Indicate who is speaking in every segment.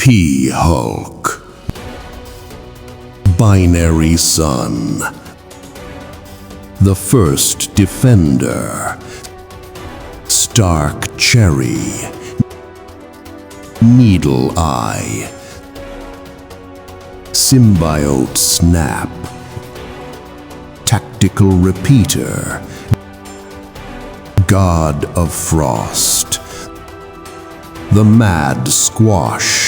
Speaker 1: Pea-Hulk, Binary Sun, the First Defender, Stark Cherry, Needle Eye, Symbiote Snap, Tactical Repeater, God of Frost, the Mad Squash,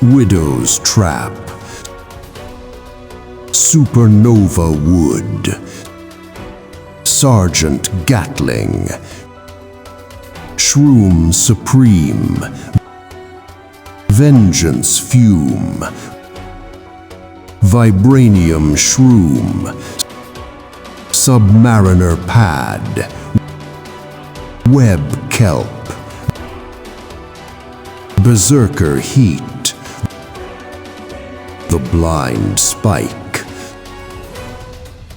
Speaker 1: Widow's Trap, Supernova Wood, Sergeant Gatling, Shroom Supreme, Vengeance Fume, Vibranium Shroom, Submariner Pad, Web Kelp, Berserker Heat, the Blind Spike,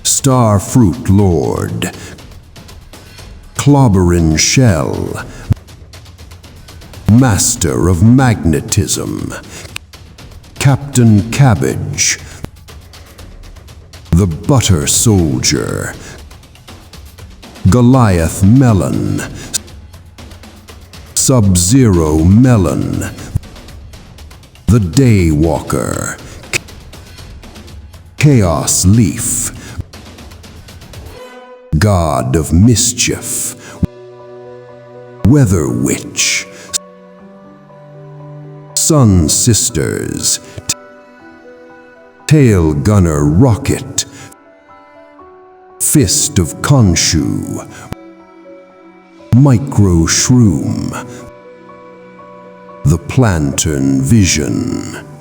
Speaker 1: Starfruit Lord, Clobberin' Shell, Master of Magnetism, Captain Cabbage, the Butter Soldier, Goliath Melon, Sub-Zero Melon, the Daywalker, Chaos Leaf, God of Mischief, Weather Witch, Sun Sisters, Tail Gunner Rocket, Fist of Khonshu, Micro Shroom, the Planton Vision.